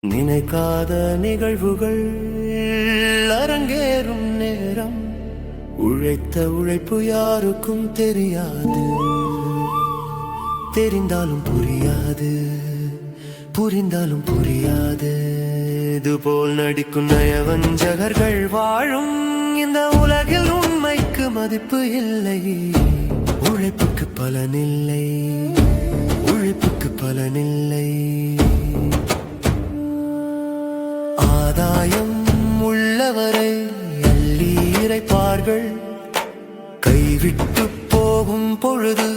நினைக்காத நிகழ்வுகள் அரங்கேறும் நேரம், உழைத்த உழைப்பு யாருக்கும் தெரியாது. தெரிந்தாலும் புரியாது, புரிந்தாலும் புரியாது. இதுபோல் நடிக்கும் நயவஞ்சகர்கள் வாழும் இந்த உலகில் உண்மைக்கு மதிப்பு இல்லை. உழைப்புக்கு பலனில்லை, உழைப்புக்கு பலனில்லை. ஆதாயம் உள்ளவரை அள்ளி இறைப்பார்கள், கைவிட்டு போகும் பொழுது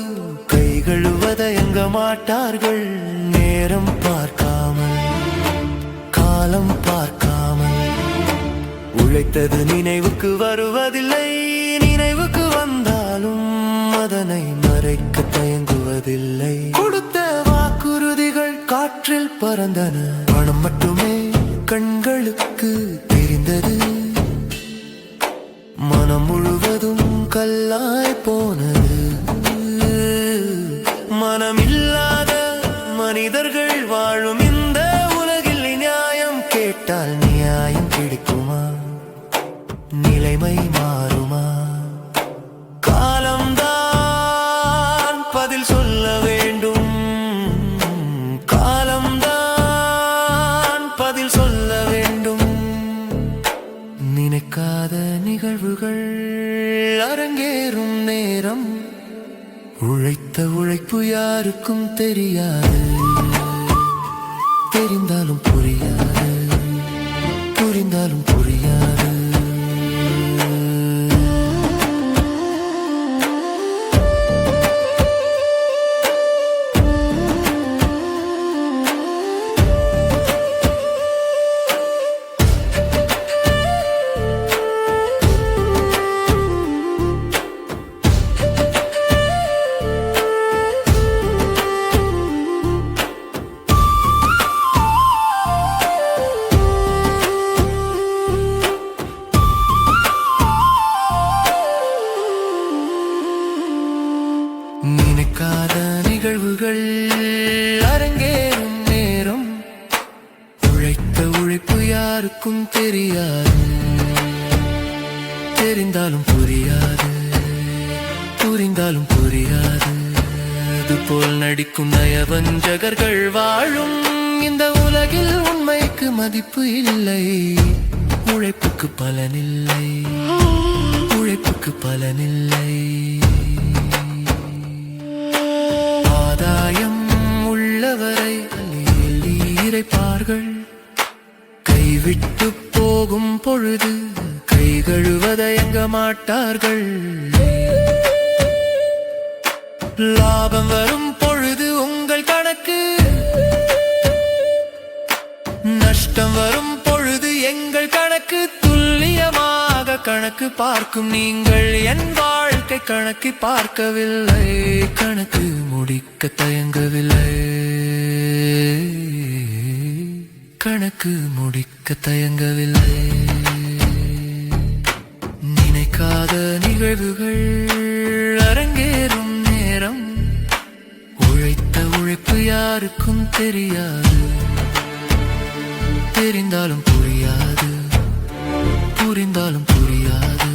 கை கழுவதயங்க மாட்டார்கள். நேரம் பார்க்காமல், காலம் பார்க்காமல், உழைத்தது நினைவுக்கு வருவதில்லை. நினைவுக்கு வந்தாலும் அதனை மறைக்க தயங்குவதில்லை. கொடுத்த வாக்குறுதிகள் காற்றில் பறந்தன, பணம் மட்டுமே கண்களுக்கு தெரிந்தது. மனம் முழுவதும் கல்லாய் போனது. மனமில்லாத மனிதர்கள் வாழும் இந்த உலகில் நியாயம் கேட்டால் நியாயம் கிடைக்குமா? நிலைமை மாறுமா? காலம்தான் பதில் சொல்ல வேண்டும். காலம்தான் பதில் சொல்ல வேண்டும். நினைக்காத நிகழ்வுகள் அரங்கேறும் நேரம், உழைத்த உழைப்பு யாருக்கும் தெரியாது. தெரிந்தாலும் புரியாது, புரிந்தாலும் புரியாது. நினைக்காத நிகழ்வுகள் அரங்கேறும் நேரம், உழைத்த உழைப்பு யாருக்கும் தெரியாது. தெரிந்தாலும் புரியாது, புரிந்தாலும் புரியாது. அதுபோல் நடிக்கும் நயவஞ்சகர்கள் வாழும் இந்த உலகில் உண்மைக்கு மதிப்பு இல்லை. உழைப்புக்கு பலனில்லை, உழைப்புக்கு பலனில்லை. ஆதாயம் உள்ளவரை அள்ளி இறைப்பார்கள், கைவிட்டு போகும் பொழுது கை கழுவதயங்க மாட்டார்கள். லாபம் வரும் பொழுது உங்கள் கணக்கு, நஷ்டம் வரும் பொழுது எங்கள் கணக்கு. துல்லியமாக கணக்கு பார்க்கும் நீங்கள் என் வாழ்க்கை கணக்கு பார்க்கவில்லை. கணக்கு முடிக்க தயங்கவில்லை, கணக்கு முடிக்க தயங்கவில்லை. நினைக்காத நிகழ்வுகள் அரங்கேறும் நேரம், உழைத்த உழைப்பு யாருக்கும் தெரியாது. தெரிந்தாலும் புரியாது, புரிந்தாலும் புரியாது.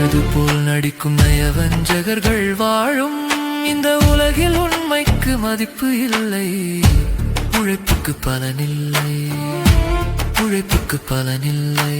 அதுபோல் நடிக்கும் நயவஞ்சகர்கள் வாழும் இந்த உலகில் உண்மைக்கு மதிப்பு இல்லை. உழைப்புக்கு பலனில்லை, உழைப்புக்கு பலனில்லை.